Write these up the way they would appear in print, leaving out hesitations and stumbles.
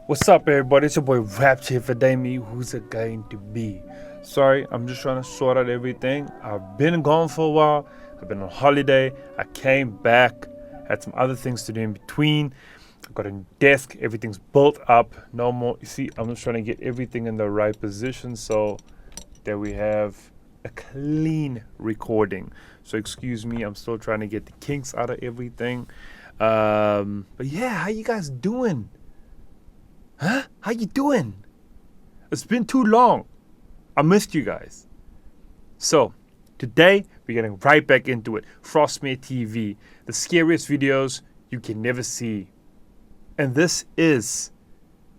What's up, everybody? It's your boy Rapture here for Damie. Who's it going to be? Sorry, I'm just trying to sort out everything. I've been gone for a while. I've been on holiday. I came back, had some other things to do in between. I've got a desk. Everything's built up. No more. You see, I'm just trying to get everything in the right position so that we have a clean recording. So excuse me, I'm still trying to get the kinks out of everything. But yeah, how you guys doing? Huh? How you doing? It's been too long. I missed you guys. So, today we're getting right back into it. Frostmare TV, the scariest videos you can never see. And this is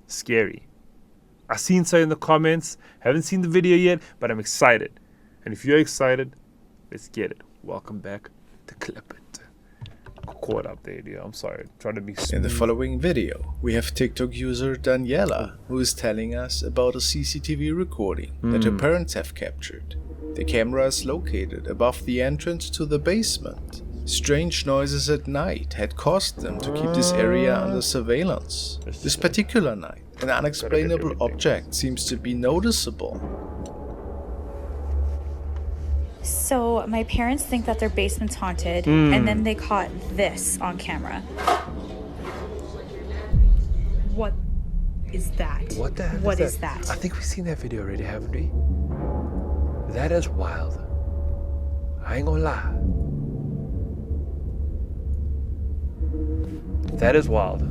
scary. I've seen some in the comments. Haven't seen the video yet, but I'm excited. And if you're excited, let's get it. Welcome back to Clip It. Caught up there, dude. I'm sorry. I'm trying to be smooth. In the following video, we have TikTok user Daniela, who is telling us about a CCTV recording that her parents have captured. The camera is located above the entrance to the basement. Strange noises at night had caused them to keep this area under surveillance. This particular night, an unexplainable object seems to be noticeable. So my parents think that their basement's haunted, and then they caught this on camera. What is that? What the hell What is is that? I think we've seen that video already, haven't we? That is wild. I ain't gonna lie. That is wild.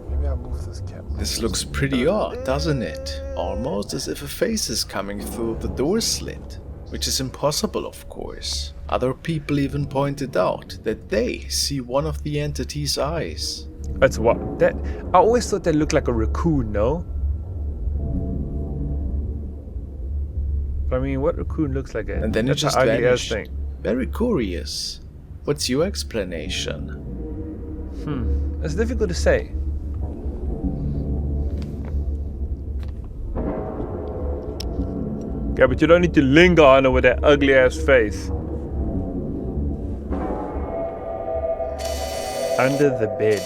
Maybe I'll move this camera. This looks pretty odd, doesn't it? Almost as if a face is coming through the door slit, which is impossible, of course. Other people even pointed out that they see one of the entity's eyes. That's what that. I always thought that looked like a raccoon, no? I mean, what raccoon looks like? And then it that's just an ugly ass vanished. thing. Very curious. What's your explanation? It's difficult to say. Yeah, but you don't need to linger on it with that ugly ass face. Under the bed.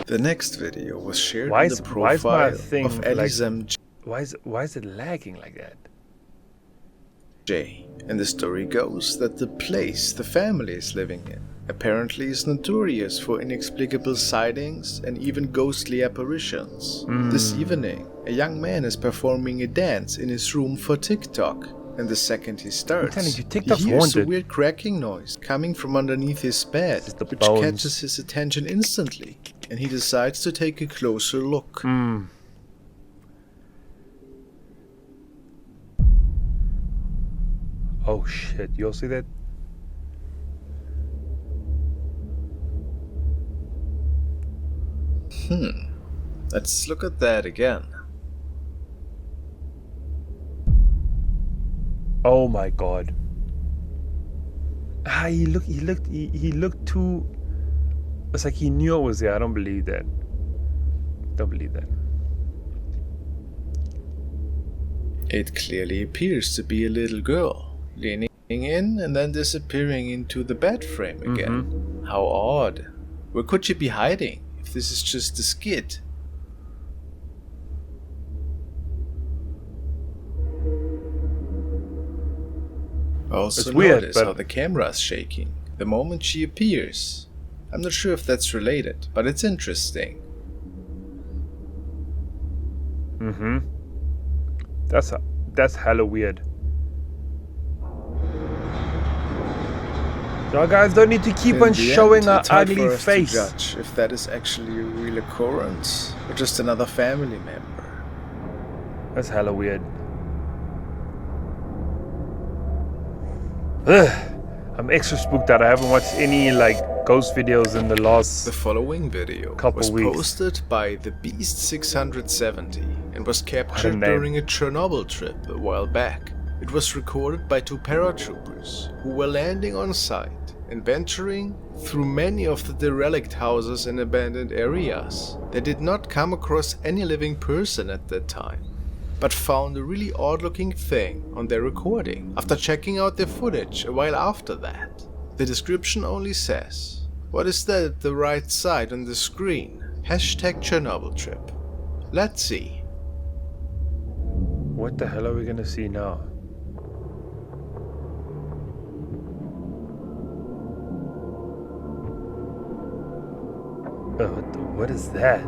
The next video was shared Why in is- the why is my profile thing of like- Elisam Why is it lagging like that? J. And the story goes that the place the family is living in apparently is notorious for inexplicable sightings and even ghostly apparitions. This evening, a young man is performing a dance in his room for TikTok, and the second he starts, telling you, TikTok's he hears haunted. a weird cracking noise coming from underneath his bed, It's the which bones. catches his attention instantly, and he decides to take a closer look. Oh shit, you all see that? Let's look at that again. Oh my god. He looked too. It's like he knew it was there. I don't believe that. Don't believe that. It clearly appears to be a little girl, leaning in and then disappearing into the bed frame again. How odd. Where could she be hiding, if this is just a skit? Also It's weird, notice but- how the camera is shaking the moment she appears. I'm not sure if that's related, but it's interesting. That's hella weird. Y'all guys don't need to keep In on the showing end, our it's hard ugly for us face. to judge if that is actually a real occurrence or just another family member. That's hella weird. Ugh. I'm extra spooked out. I haven't watched any like ghost videos in the last. The following video Couple was weeks. posted by the Beast 670 and was captured name. during a Chernobyl trip a while back. It was recorded by two paratroopers who were landing on site and venturing through many of the derelict houses and abandoned areas. They did not come across any living person at that time, but found a really odd looking thing on their recording after checking out their footage a while after that. The description only says, "What is that at the right side on the screen? #Chernobyl trip. Let's see. What the hell are we gonna see now? What is that?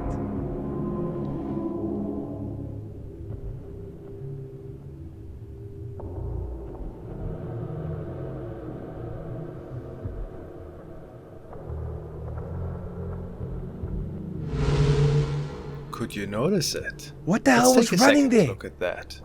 Could you notice it? What the hell was Let's take a running second to there? look at that.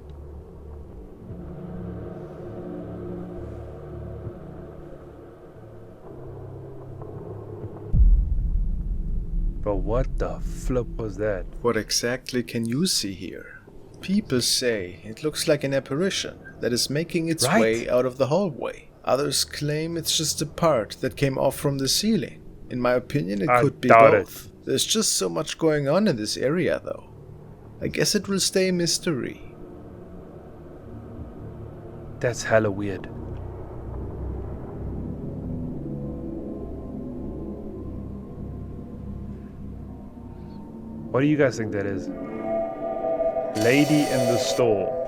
Bro, what the flip was that? What exactly can you see here? People say it looks like an apparition that is making its Right. way out of the hallway. Others claim it's just a part that came off from the ceiling. In my opinion, it I could be doubt both. There's just so much going on in this area, though. I guess it will stay a mystery. That's hella weird. What do you guys think that is? Lady in the store.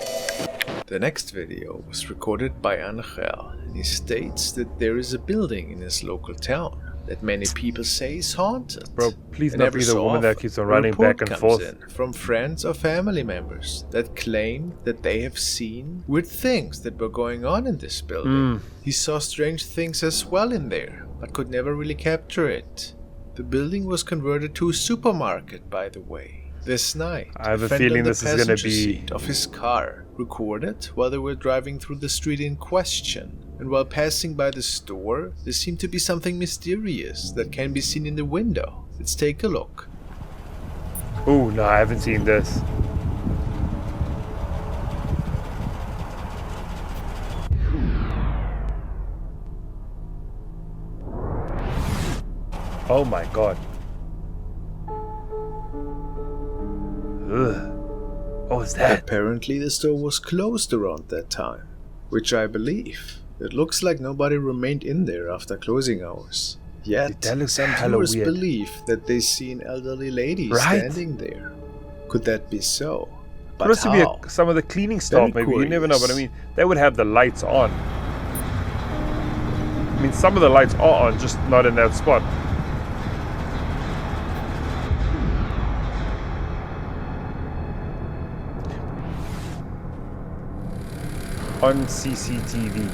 The next video was recorded by Angel, and he states that there is a building in his local town that many people say is haunted. Bro, please And not every be the so woman that often, keeps on a running report back and comes forth. in from friends or family members that claim that they have seen weird things that were going on in this building. He saw strange things as well in there, but could never really capture it. The building was converted to a supermarket, by the way. This night, I have a friend feeling on the this is gonna passenger be- seat of his car recorded while they were driving through the street in question. And while passing by the store, there seemed to be something mysterious that can be seen in the window. Let's take a look. Ooh, no, I haven't seen this. Oh my god. Ugh. What was that? Apparently the store was closed around that time, which I believe. It looks like nobody remained in there after closing hours. Yet, That looks some hella viewers weird. believe that they see an elderly lady Right? standing there. Could that be so? But Could also be how? some of the cleaning staff, Very maybe. You never know, but I curious. mean, they would have the lights on. I mean, some of the lights are on, just not in that spot. On CCTV.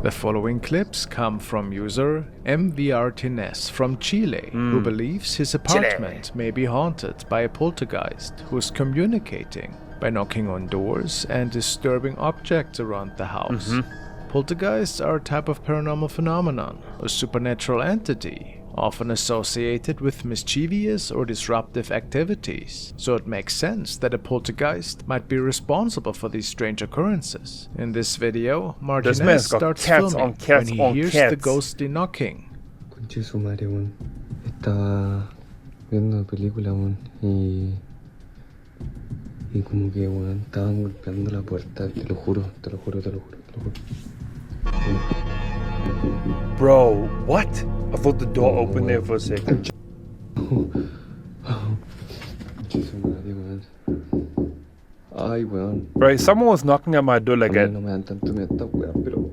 The following clips come from user MVRTNS from Chile, who believes his apartment may be haunted by a poltergeist who's communicating by knocking on doors and disturbing objects around the house. Poltergeists are a type of paranormal phenomenon, a supernatural entity, often associated with mischievous or disruptive activities, so it makes sense that a poltergeist might be responsible for these strange occurrences. In this video, This Martinez man's got starts cats filming on cats when he on hears cats. the ghostly knocking. Conche su madre, weón. Estaba viendo una película, weón, y como que, weón, estaban golpeando la puerta, te lo juro, te lo juro, te lo juro, te lo juro. Bro, what? I thought the door opened there for a second. Conche su madre, weón. Ay, weón. Bro, someone was knocking at my door like A mí that. no me dan tanto miedo estas weas, pero...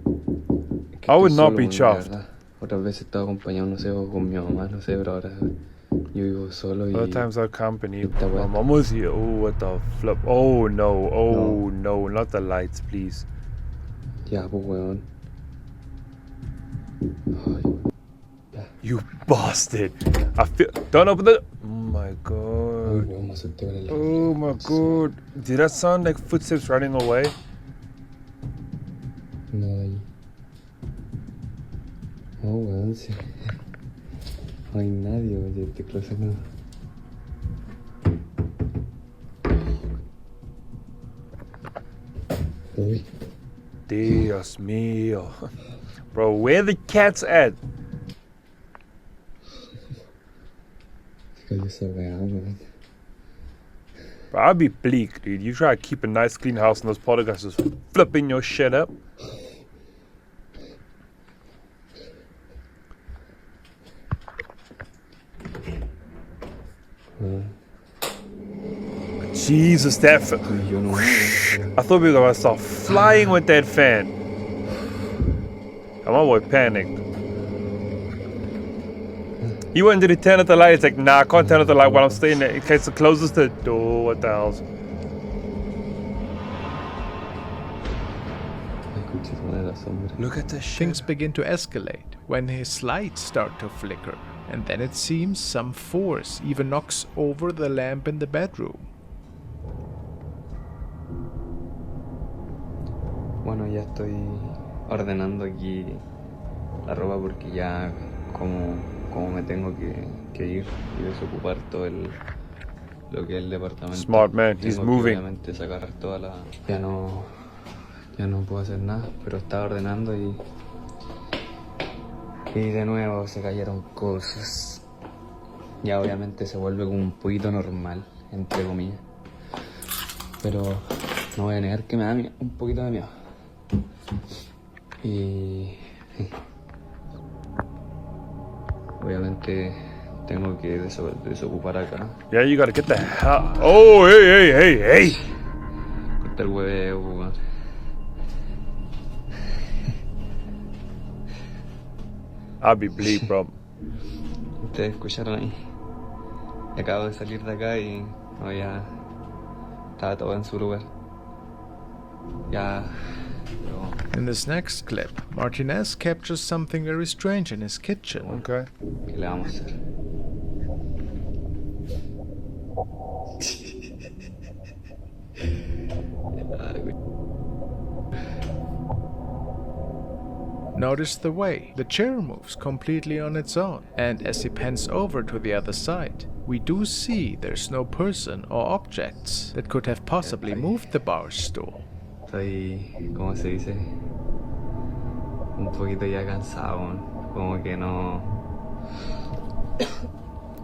es que I would estoy not solo, be weón, de chuffed. verdad. Otras veces estaba acompañado, no sé, o con mi mamá, no sé, pero ahora yo vivo solo y... Other times our company. Puta My wea. mom was here. Oh, what the flip. Oh, no. Oh, no. Not the lights, please. Ya, pues, weón. Ay, weón. You bastard. I feel. Don't open the. Oh, my Ay, God. weón, me asusté con el... Oh, my God. Did that sound like footsteps running away? Nada ahí. No, weón, sí. No hay nadie, oye, este closet no. Uy, Dios mío. Bro, where the cats at? se cayó esa weá, weón. Bro, I'd be bleak, dude. You try to keep a nice, clean house and those poltergeists just flipping your shit up. Jesus, that fan. Yo no. I thought we were gonna start flying with that fan. And my boy panicked. He wanted to turn off the light. It's like, nah, I can't turn off the light while I'm staying there in case it closes the door. What the hell? Look at the shit. Things begin to escalate when his lights start to flicker, and then it seems some force even knocks over the lamp in the bedroom. Bueno, ya estoy ordenando aquí la ropa porque ya como me tengo que ir y desocupar todo lo que es el departamento. Smart man, he's tengo moving. Que obviamente sacar toda la... Ya no puedo hacer nada, pero estaba ordenando y de nuevo se cayeron cosas. Ya obviamente se vuelve como un poquito normal, entre comillas. Pero no voy a negar que me da un poquito de miedo. Y obviamente tengo que desocupar acá. Yeah, you gotta get the hell. Oh, hey. Cortar el hueveo, weón. I'll be bleed, bro. Ustedes escucharon ahí. Acabo de salir de acá y no, ya estaba todo en su lugar. Ya. In this next clip, Martinez captures something very strange in his kitchen. Okay. ¿Qué le vamos a hacer? Notice the way the chair moves completely on its own, and as he pans over to the other side, we do see there's no person or objects that could have possibly moved the bar stool. Estoy, ¿cómo se dice? Un poquito ya cansado, como que no...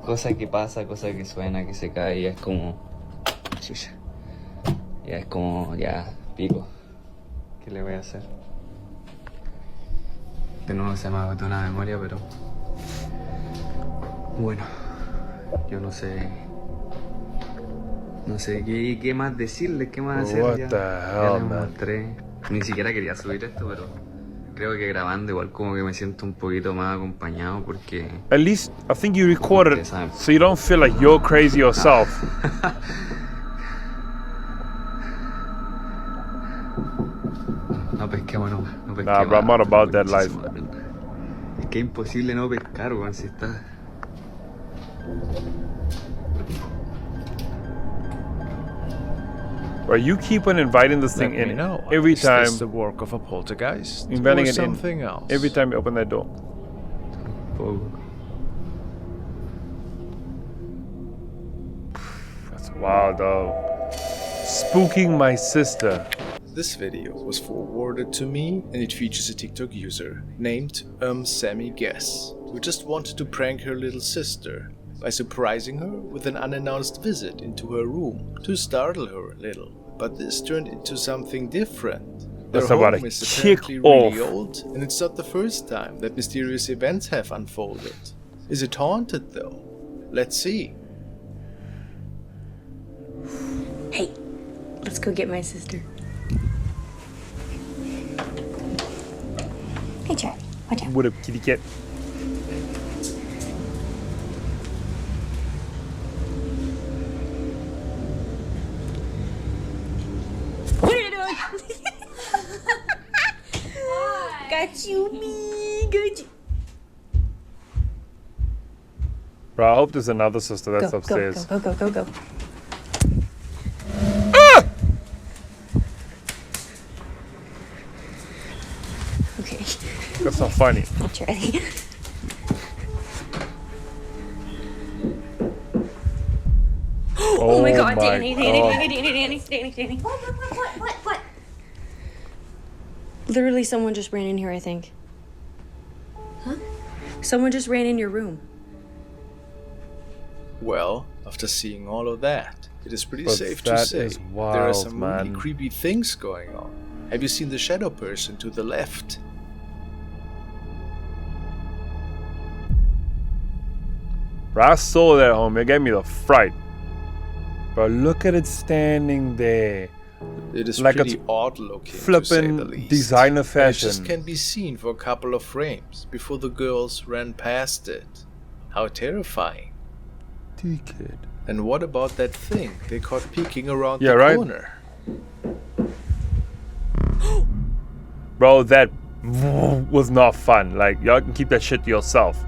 Cosa que pasa, cosa que suena, que se cae, ya es como... Chucha. Ya es como, ya, pico. ¿Qué le voy a hacer? De nuevo se me agotó la memoria, pero... Bueno, yo no sé qué más decirles, qué más hacer. What ya, the ya hell, les man? mostré. Ni siquiera quería subir esto, pero creo que grabando igual como que me siento un poquito más acompañado porque... At least I think you recorded it Ustedes saben. so you don't feel like you're crazy yourself. No pesquemos, no pesquemos. Nah, bro, I'm not about that life. Es que es imposible no pescar, weón, si está... Bro, you keep on inviting this thing Let me in know. every Is time. this the work of a poltergeist Inventing or it something in else? every time you open that door. Poco. That's wild, though. Spooking my sister. This video was forwarded to me and it features a TikTok user named Sammy Guess, who just wanted to prank her little sister by surprising her with an unannounced visit into her room to startle her a little. But this turned into something different. Their That's about home to is kick apparently really off. old, and it's not the first time that mysterious events have unfolded. Is it haunted though? Let's see. Hey, let's go get my sister. Hey, Charlie, watch out. What up, kitty cat? What are you doing? Got you, me. Got you. Bro, I hope there's another sister that's Go, upstairs. go. Okay, That's not funny. Charlie. Oh my god, Danny. What? Literally, someone just ran in here, I think. Huh? Someone just ran in your room. Well, after seeing all of that, it is pretty But safe to that say is there are wild, some really man. creepy things going on. Have you seen the shadow person to the left? Bro, I saw that, homie. It gave me the fright. Bro, look at it standing there. It is Like pretty it's odd looking, to say flippin' the least. designer And it fashion. just can be seen for a couple of frames before the girls ran past it. How terrifying. Dickhead. And what about that thing they caught peeking around Yeah, the right? corner? Bro, that was not fun. Like, y'all can keep that shit to yourself.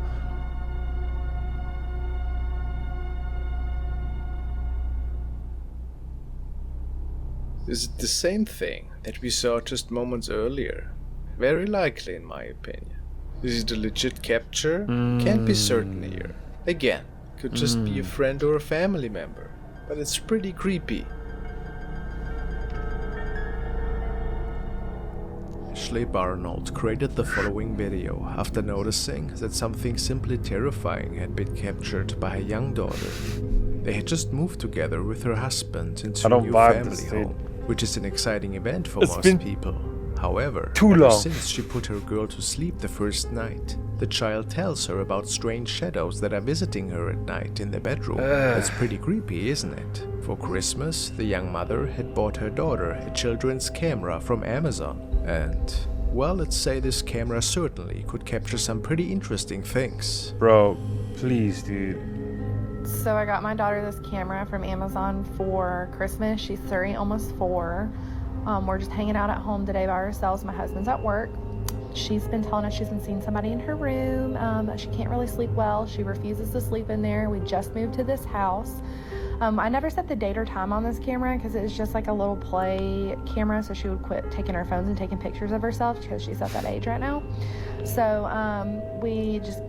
Is it the same thing that we saw just moments earlier? Very likely, in my opinion. Is it a legit capture? Can't be certain here. Again, could just be a friend or a family member. But it's pretty creepy. Ashley Barnold created the following video after noticing that something simply terrifying had been captured by her young daughter. They had just moved together with her husband into a new family home, which is an exciting event for most people. However, ever since she put her girl to sleep the first night, the child tells her about strange shadows that are visiting her at night in the bedroom. That's pretty creepy, isn't it? For Christmas, the young mother had bought her daughter a children's camera from Amazon. And, well, let's say this camera certainly could capture some pretty interesting things. Bro, please, dude. So I got my daughter this camera from Amazon for Christmas. She's 3, almost 4. We're just hanging out at home today by ourselves. My husband's at work. She's been telling us she's been seeing somebody in her room, that she can't really sleep well. She refuses to sleep in there. We just moved to this house. I never set the date or time on this camera because it's just like a little play camera, so she would quit taking her phones and taking pictures of herself because she's at that age right now. So we just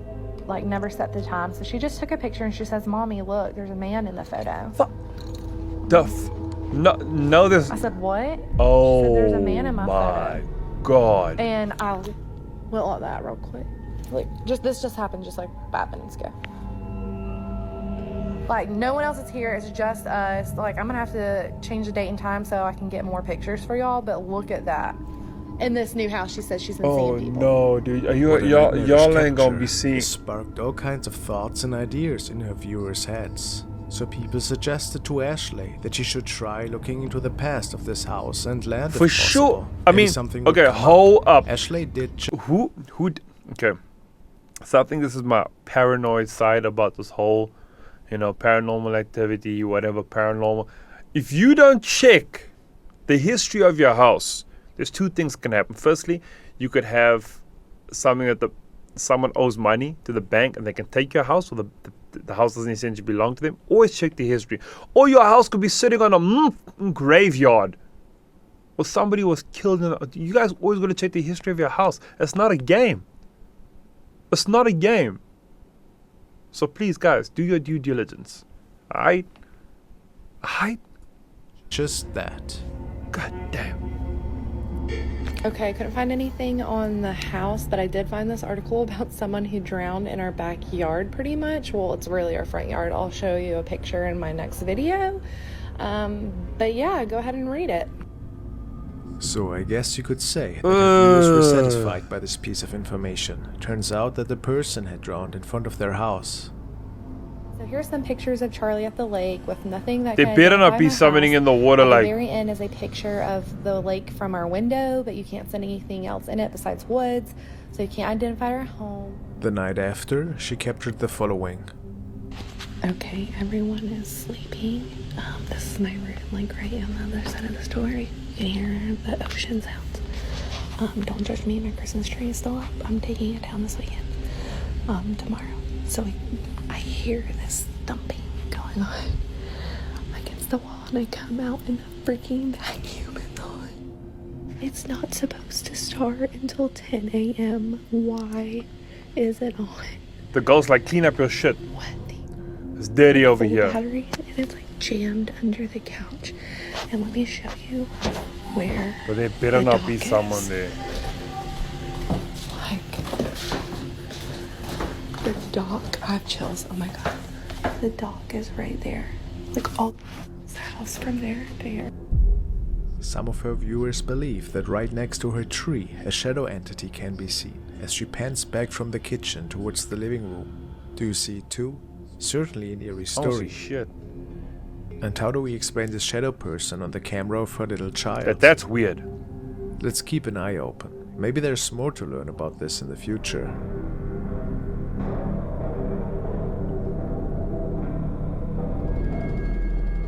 like never set the time. So she just took a picture and she says, "Mommy, look, there's a man in the photo." No, there's. I said, "What?" Oh, she said, "There's a man in my photo." God. And I went like that real quick. Like, this just happened just like 5 minutes ago. Like, no one else is here. It's just us. Like, I'm gonna have to change the date and time so I can get more pictures for y'all. But look at that. In this new house, she says she's been seeing people. Oh no, dude! Y'all ain't gonna be seeing. Sparked all kinds of thoughts and ideas in her viewers' heads. So people suggested to Ashley that she should try looking into the past of this house and land For if sure. possible. I Maybe mean, something would okay, come hold up. Ashley did. Okay. So I think this is my paranoid side about this whole, paranormal activity, whatever paranormal. If you don't check the history of your house, there's 2 things can happen. Firstly, you could have something that someone owes money to the bank and they can take your house, or the house doesn't essentially belong to them. Always check the history. Or your house could be sitting on a graveyard, or somebody was killed. You guys always got to check the history of your house. It's not a game. It's not a game. So please, guys, do your due diligence. Alright? Just that. God damn. Okay, I couldn't find anything on the house, but I did find this article about someone who drowned in our backyard pretty much. Well, it's really our front yard. I'll show you a picture in my next video. But yeah, go ahead and read it. So I guess you could say that the viewers were satisfied by this piece of information. Turns out that the person had drowned in front of their house. So here's some pictures of Charlie at the lake with nothing that They can better not identify be my summoning house. in the water At like. the very end is a picture of the lake from our window, but you can't see anything else in it besides woods, so you can't identify our home. The night after, she captured the following. Okay, everyone is sleeping. This is my room, like right on the other side of the story. You can hear the ocean sounds. Don't judge me, my Christmas tree is still up. I'm taking it down this weekend. Tomorrow. So I hear this thumping going on against the wall, and I come out and the freaking vacuum is on. It's not supposed to start until 10 a.m. Why is it on? The ghost like, clean up your shit. What the? It's dirty over here. Battery, and it's like jammed under the couch. And let me show you where. But there better the not be dock someone is. there. Like the dock. I have chills. Oh my god. The dock is right there. Like all the house from there to here. Some of her viewers believe that right next to her tree, a shadow entity can be seen as she pans back from the kitchen towards the living room. Do you see it too? Certainly an eerie Holy story. shit. And how do we explain this shadow person on the camera of her little child? That's weird. Let's keep an eye open. Maybe there's more to learn about this in the future.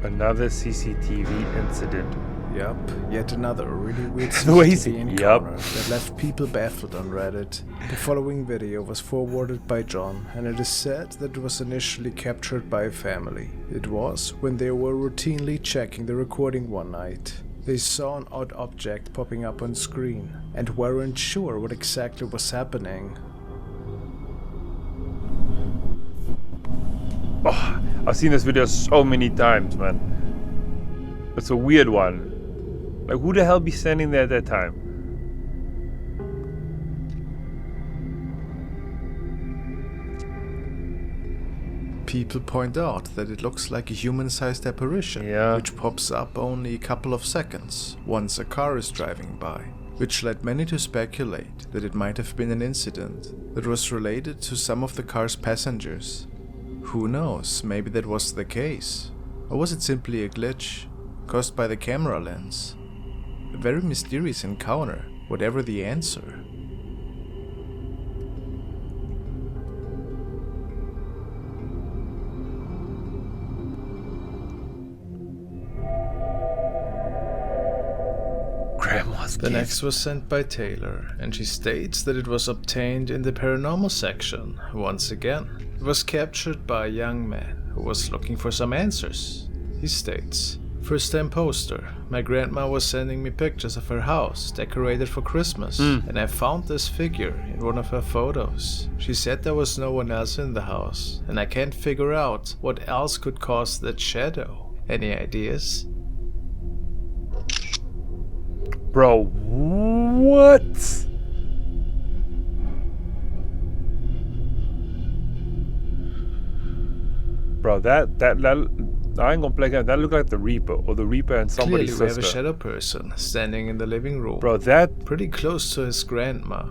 Another CCTV incident. Yup, yet another really weird The way he CCTV said, encounter yup. that left people baffled on Reddit. The following video was forwarded by John, and it is said that it was initially captured by a family. It was when they were routinely checking the recording one night. They saw an odd object popping up on screen, and weren't sure what exactly was happening. Oh, I've seen this video so many times, man. It's a weird one. Like, who the hell be standing there at that time? People point out that it looks like a human-sized apparition, which pops up only a couple of seconds once a car is driving by, which led many to speculate that it might have been an incident that was related to some of the car's passengers. Who knows, maybe that was the case. Or was it simply a glitch caused by the camera lens? A very mysterious encounter, whatever the answer. The next was sent by Taylor, and she states that it was obtained in the paranormal section. Once again, it was captured by a young man who was looking for some answers. He states, "First time poster. My grandma was sending me pictures of her house decorated for Christmas, and I found this figure in one of her photos. She said there was no one else in the house, and I can't figure out what else could cause that shadow. Any ideas?" Bro, what? Bro, that I ain't gonna play that. That looked like the Reaper, or the Reaper and somebody's Clearly we sister. have a shadow person standing in the living room. Bro, that pretty close to his grandma.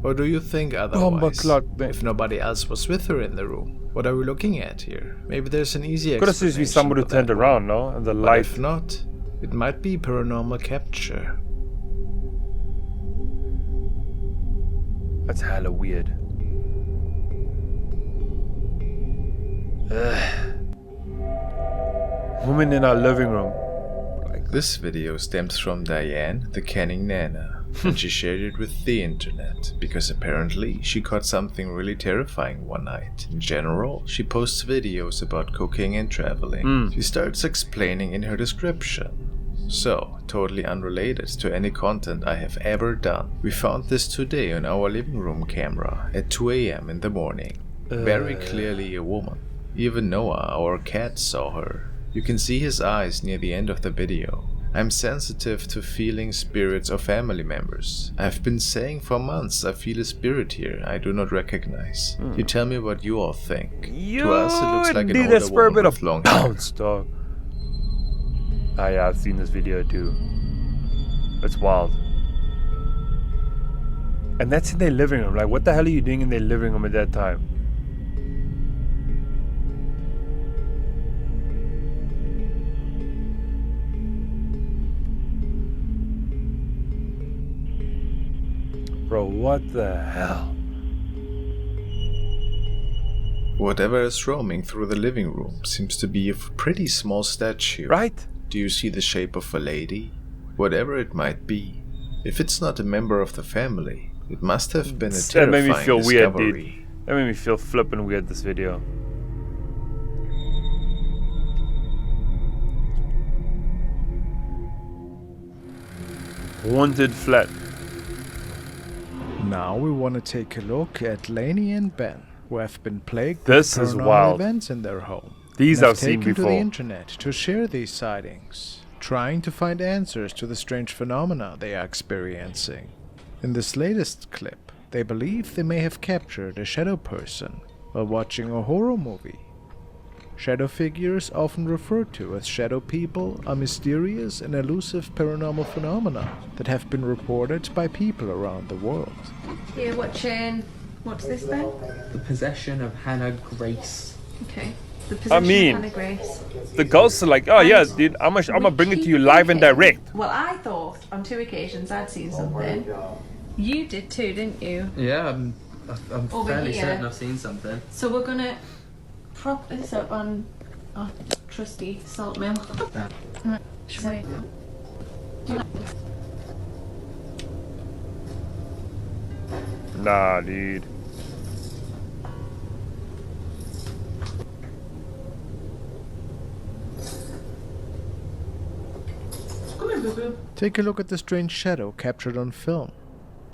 Or do you think otherwise? If nobody else was with her in the room, what are we looking at here? Maybe there's an easy explanation. could have just been somebody who turned around, no? And the But light. if not, it might be paranormal capture. That's hella weird. Woman in our living room. This video stems from Diane, the canning nana, and she shared it with the internet because apparently she caught something really terrifying one night. In general, she posts videos about cooking and traveling. She starts explaining in her description. So, totally unrelated to any content I have ever done. We found this today on our living room camera at 2 AM in the morning. Very clearly a woman. Even Noah, our cat, saw her. You can see his eyes near the end of the video. I'm sensitive to feeling spirits of family members. I've been saying for months I feel a spirit here I do not recognize. You tell me what you all think. To us it looks like an older woman with long hair. Bounce, dog. Ah, yeah, I've seen this video too. It's wild. And that's in their living room. Like, what the hell are you doing in their living room at that time? Bro, what the hell? Whatever is roaming through the living room seems to be a pretty small statue. Right? Do you see the shape of a lady? Whatever it might be. If it's not a member of the family, it must have been a terrifying That made me feel weird, discovery. dude. That made me feel flippin' weird, this video. Haunted flat. Now we want to take a look at Lainey and Ben, who have been plagued This with is paranormal wild. events in their home. These and I've seen taken to the before. internet to share these sightings, trying to find answers to the strange phenomena they are experiencing. In this latest clip, they believe they may have captured a shadow person while watching a horror movie. Shadow figures, often referred to as shadow people, are mysterious and elusive paranormal phenomena that have been reported by people around the world. You're watching. What's this, Ben? The Possession of Hannah Grace Okay. The I position mean, of Hannah Grace. the ghosts are like, oh yeah, dude, I'm gonna bring it to you live and direct. Well, I thought on 2 occasions I'd seen something. You did too, didn't you? Yeah, I'm Over fairly here. certain I've seen something. So we're gonna prop this up on our trusty salt mill. Should Nah, dude. Come here, boo-boo. Take a look at the strange shadow captured on film.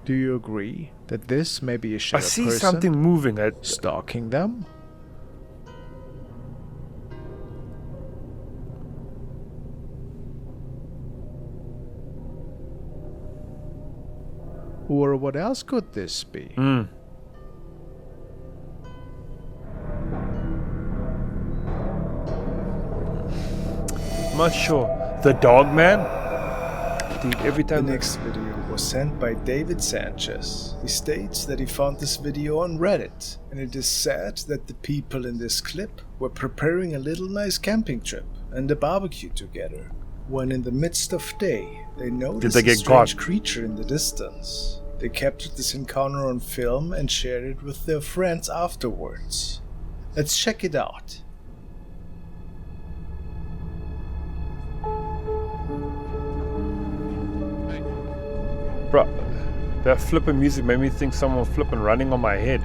Do you agree that this may be a I shadow see person something moving. stalking them? Or what else could this be? I'm not sure. The dog man? Dude, every The time. next video was sent by David Sanchez. He states that he found this video on Reddit, and it is sad that the people in this clip were preparing a little nice camping trip and a barbecue together, when in the midst of day, they noticed they a get strange caught? creature in the distance. They captured this encounter on film and shared it with their friends afterwards. Let's check it out. Bro, that flipping music made me think someone flipping running on my head.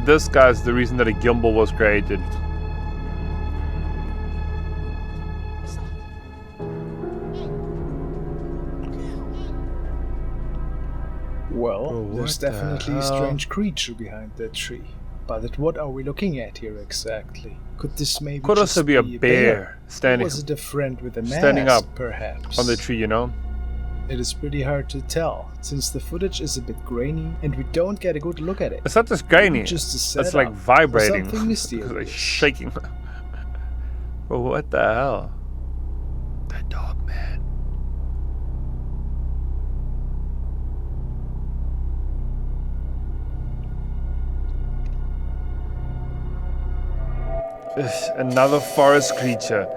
This guy's the reason that a gimbal was created. Well, Oh, there's what the definitely a hell? strange creature behind that tree. But what are we looking at here exactly? Could this maybe Could also just be a bear Or standing was it a friend with a mask, standing up perhaps? on the tree, you know? It is pretty hard to tell, since the footage is a bit grainy and we don't get a good look at it. It's not just grainy. Just a It's like setup for vibrating. something It's like mysterious. shaking. Bro, what the hell? That dog, man. Another forest creature.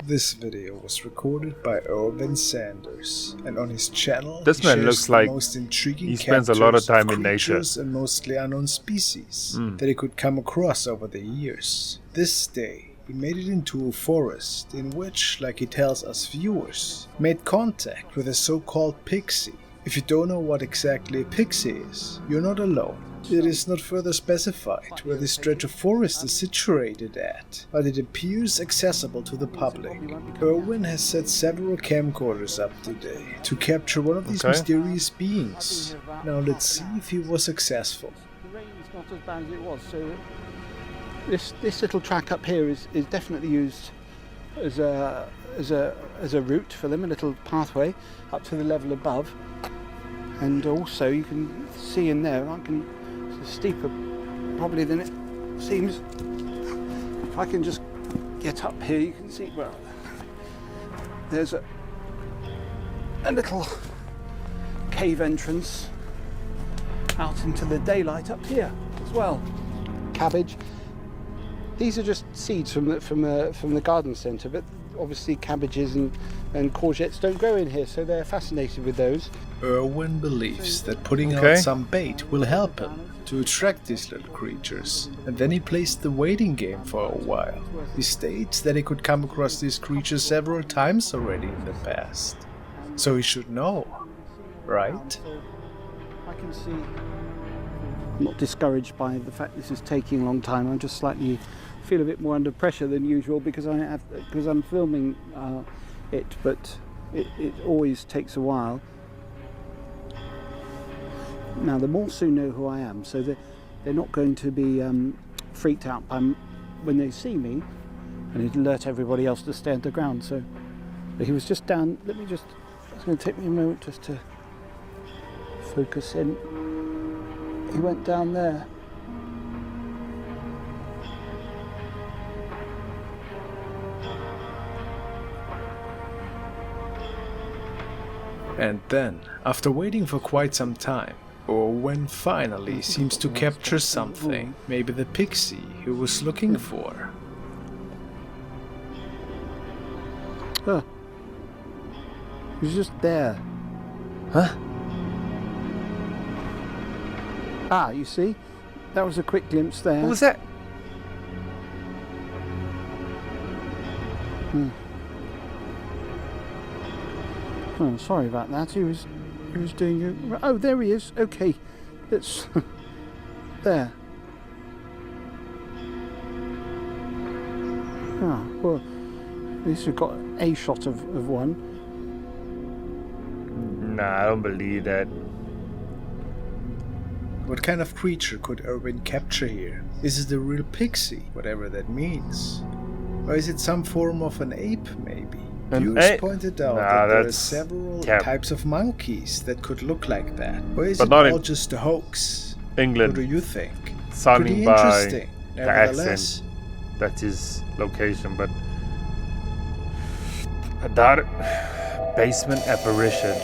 This video was recorded by Irvin Sanders, and on his channel, This he man shares looks the like most intriguing he spends a lot of captures time in nature. creatures and mostly unknown species that he could come across over the years. This day, he made it into a forest in which, like he tells us viewers, made contact with a so-called pixie. If you don't know what exactly a pixie is, you're not alone. It is not further specified where this stretch of forest is situated at, but it appears accessible to the public. Irwin has set several camcorders up today to capture one of these Okay. mysterious beings. Now let's see if he was successful. The rain is not as bad as it was, so this little track up here is definitely used as a route for them, a little pathway up to the level above. And also you can see in there, it's steeper probably than it seems. If I can just get up here, you can see, well, there's a little cave entrance out into the daylight up here as well. Cabbage. These are just seeds from the garden centre, but obviously cabbages and courgettes don't grow in here, so they're fascinated with those. Irwin believes that putting Okay. out some bait will help him to attract these little creatures, and then he plays the waiting game for a while. He states that he could come across these creatures several times already in the past, so he should know, right? I can see. I'm not discouraged by the fact this is taking a long time. I'm just slightly feel a bit more under pressure than usual because I'm filming it, but it always takes a while. Now the Morsu know who I am, so they're not going to be freaked out when they see me, and it alert everybody else to stay underground. So but he was just down. It's going to take me a moment just to focus in. He went down there. And then, after waiting for quite some time, Owen finally seems to capture something, maybe the pixie he was looking for. Huh. He's just there. Huh? Ah, you see? That was a quick glimpse there. What was that? Oh, sorry about that. He was doing you. Oh, there he is. Okay, that's there. Ah, well, at least we've got a shot of one. Nah, I don't believe that. What kind of creature could Erwin capture here? Is it a real pixie, whatever that means? Or is it some form of an ape, maybe? Viewers pointed out that there are several types of monkeys that could look like that. Or is it all just a hoax? England. What do you think? Sounding Pretty by interesting, the nevertheless. accent. That's his location, but I doubt it. Basement apparition.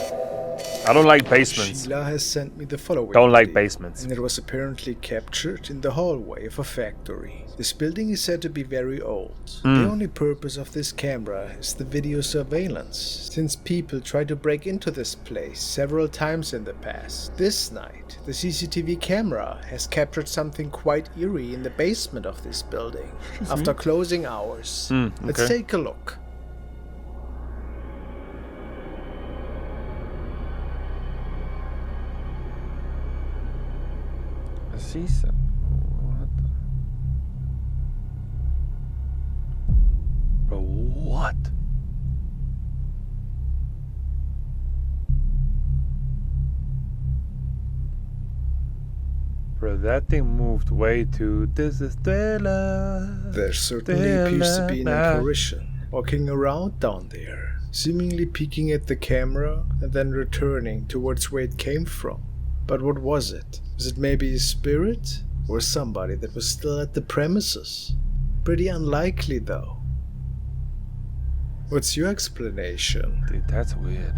I don't like basements. Sheila has sent me the following Don't like video, basements. and it was apparently captured in the hallway of a factory. This building is said to be very old. The only purpose of this camera is the video surveillance, since people tried to break into this place several times in the past. This night, the CCTV camera has captured something quite eerie in the basement of this building after closing hours. Let's take a look. See some. What the? Bro, what? Bro, that thing moved way too. This is thriller. There certainly appears to be an apparition walking around down there, seemingly peeking at the camera and then returning towards where it came from. But what was it? Was it maybe a spirit? Or somebody that was still at the premises? Pretty unlikely though. What's your explanation? Dude, that's weird.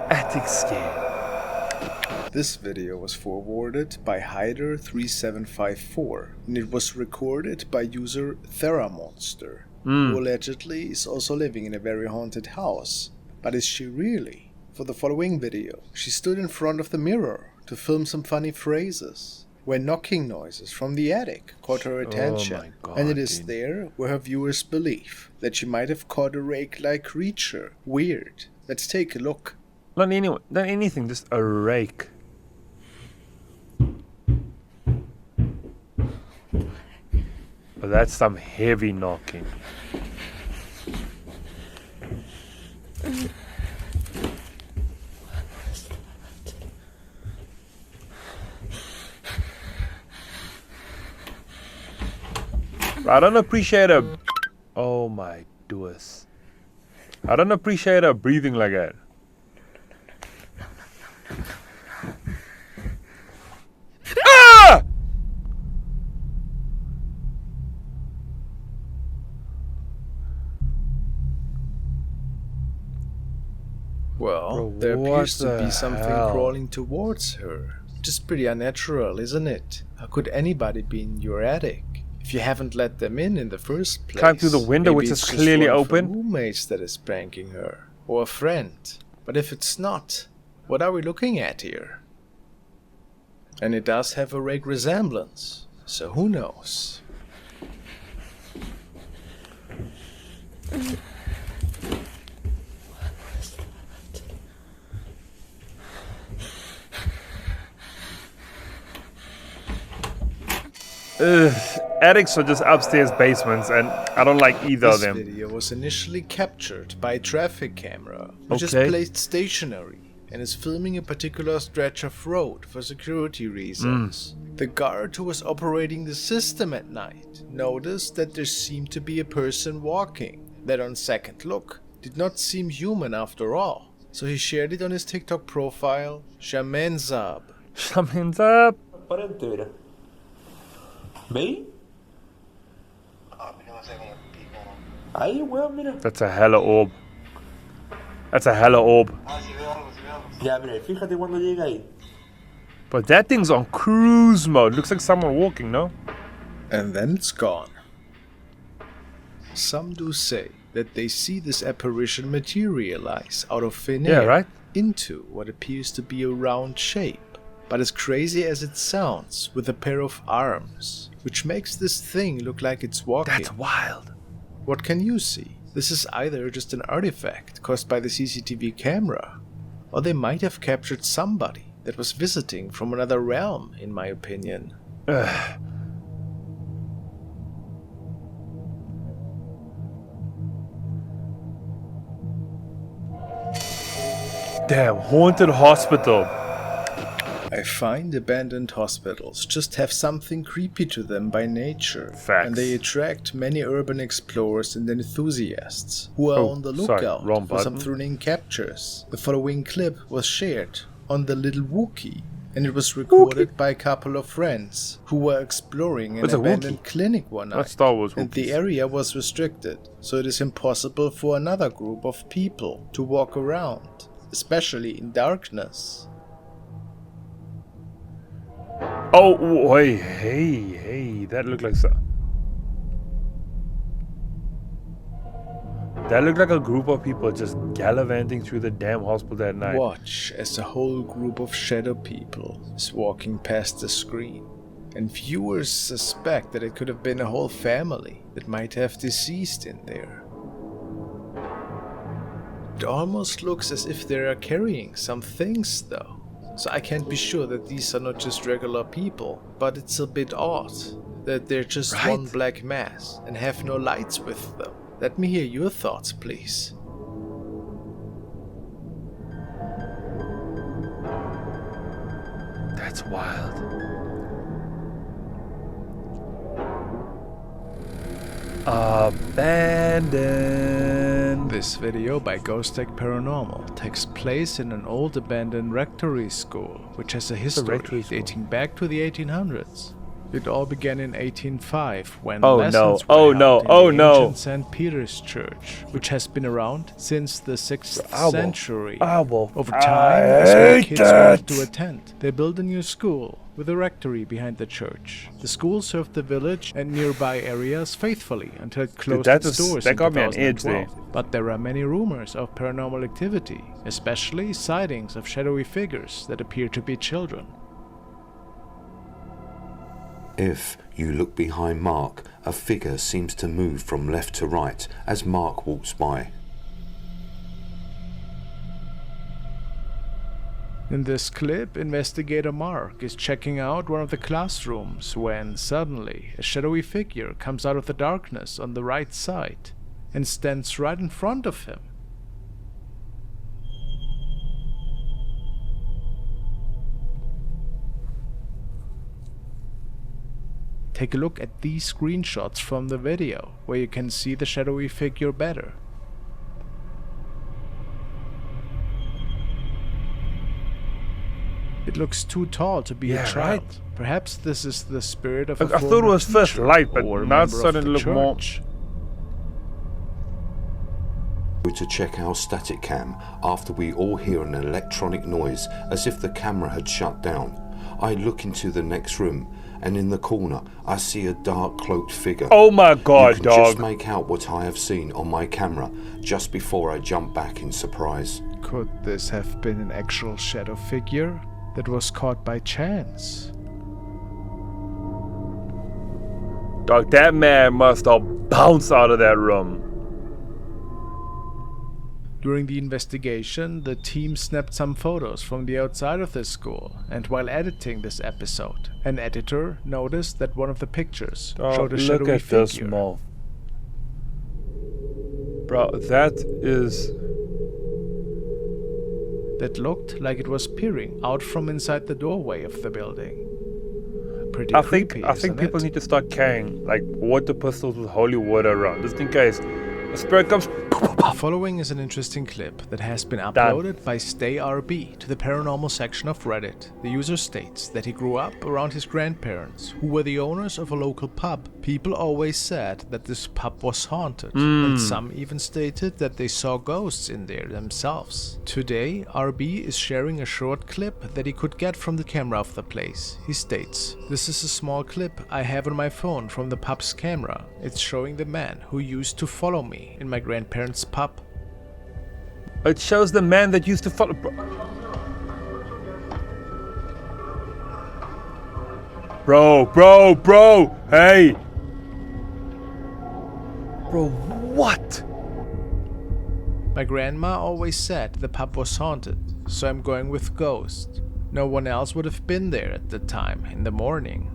Attic scare. This video was forwarded by Hyder3754 and it was recorded by user TheraMonster, who allegedly is also living in a very haunted house. But is she really? For the following video, she stood in front of the mirror to film some funny phrases, where knocking noises from the attic caught her attention. Oh my God, and it is dude. there where her viewers believe that she might have caught a rake-like creature. Weird. Let's take a look. Not anything, just a rake. But that's some heavy knocking. I don't appreciate her. Oh my doers. I don't appreciate her breathing like that. Ah! Well, Bro, there appears what to be the something hell? crawling towards her. Just pretty unnatural, isn't it? How could anybody be in your attic if you haven't let them in the first place? Climb through the window, Maybe which it's is just clearly one of her open. roommates that is pranking her, or a friend. But if it's not, what are we looking at here? And it does have a rake resemblance, so who knows? Attics are just upstairs basements, and I don't like either of This them. video was initially captured by a traffic camera, which is Okay. placed stationary and is filming a particular stretch of road for security reasons. The guard who was operating the system at night noticed that there seemed to be a person walking that on second look did not seem human after all. So he shared it on his TikTok profile, Shamenzab. Something's up. Aparente, mira. ¿Veis? Ahí, weón, mira. That's a hella orb. That's a hella orb. Ya, mira, fíjate cuando llega ahí. But that thing's on cruise mode. Looks like someone walking, no? And then it's gone. Some do say that they see this apparition materialize out of thin air right? into what appears to be a round shape. But as crazy as it sounds, with a pair of arms, which makes this thing look like it's walking. That's wild. What can you see? This is either just an artifact caused by the CCTV camera, or they might have captured somebody that was visiting from another realm, in my opinion. Damn, haunted hospital. I find abandoned hospitals just have something creepy to them by nature. Facts. And they attract many urban explorers and enthusiasts who are on the lookout for some thrilling captures. The following clip was shared on the Little Wookie, and it was recorded by a couple of friends who were exploring an abandoned clinic one night. That's Star Wars and the area was restricted, so it is impossible for another group of people to walk around, especially in darkness. Oh, wait, hey, that looked like that looked like a group of people just gallivanting through the damn hospital that night. Watch as a whole group of shadow people is walking past the screen, and viewers suspect that it could have been a whole family that might have deceased in there. It almost looks as if they are carrying some things though. So I can't be sure that these are not just regular people, but it's a bit odd that they're just one black mass and have no lights with them. Let me hear your thoughts, please. That's wild. Abandoned. This video by Ghost Tech Paranormal takes place in an old abandoned rectory school, which has a history dating back to the 1800s. It all began in 1805 when lessons were held in the ancient St. Peter's Church, which has been around since the 6th century. Over time, as more kids wanted to attend, they built a new school with a rectory behind the church. The school served the village and nearby areas faithfully until it closed its doors in 2012. But there are many rumors of paranormal activity, especially sightings of shadowy figures that appear to be children. If you look behind Mark, a figure seems to move from left to right as Mark walks by. In this clip, investigator Mark is checking out one of the classrooms when suddenly a shadowy figure comes out of the darkness on the right side and stands right in front of him. Take a look at these screenshots from the video, where you can see the shadowy figure better. It looks too tall to be a child. Right. Perhaps this is the spirit of a I thought it was first light, but now it's starting to look more... To check our static cam after we all hear an electronic noise as if the camera had shut down. I look into the next room, and in the corner I see a dark cloaked figure. Oh my god, you can just make out what I have seen on my camera just before I jump back in surprise. Could this have been an actual shadow figure that was caught by chance? Dog, that man must have bounced out of that room. During the investigation, the team snapped some photos from the outside of the school, and while editing this episode, an editor noticed that one of the pictures showed a shadowy figure. Look at this, Mo. Bro, that is... that looked like it was peering out from inside the doorway of the building. Pretty creepy, I think people need to start carrying, like, water pistols with holy water around, just in case a spirit comes... The following is an interesting clip that has been uploaded by StayRB to the paranormal section of Reddit. The user states that he grew up around his grandparents, who were the owners of a local pub. People always said that this pub was haunted, and some even stated that they saw ghosts in there themselves. Today, RB is sharing a short clip that he could get from the camera of the place. He states, "This is a small clip I have on my phone from the pub's camera. It's showing the man who used to follow me in my grandparents' pub." It shows the man that used to follow. Bro. Hey. Bro, what? My grandma always said the pub was haunted, so I'm going with ghost. No one else would have been there at the time in the morning.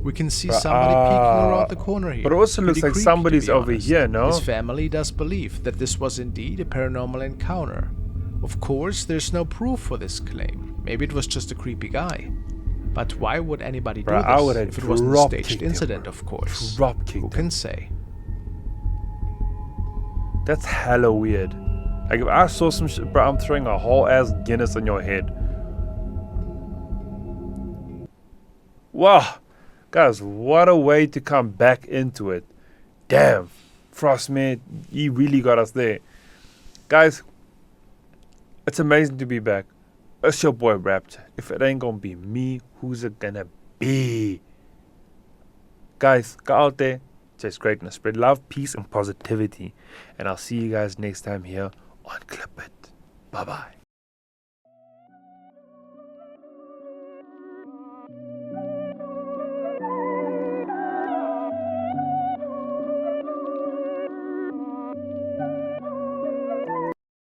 We can see somebody peeking around the corner here. But it also looks Pretty like creepy, somebody's to be over honest. here, no? His family does believe that this was indeed a paranormal encounter. Of course, there's no proof for this claim. Maybe it was just a creepy guy. But why would anybody do I would this have if it wasn't a drop staged kicked him, incident, bro. of course? Drop kicked Who him. can say? That's hella weird. Like if I saw some shit, bro, I'm throwing a whole ass Guinness on your head. Wow. Guys, what a way to come back into it. Damn. Frostman, he really got us there. Guys, it's amazing to be back. It's your boy Raptor. If it ain't gonna be me, who's it gonna be? Guys, go out there, chase greatness, spread love, peace, and positivity. And I'll see you guys next time here on Clip It. Bye-bye.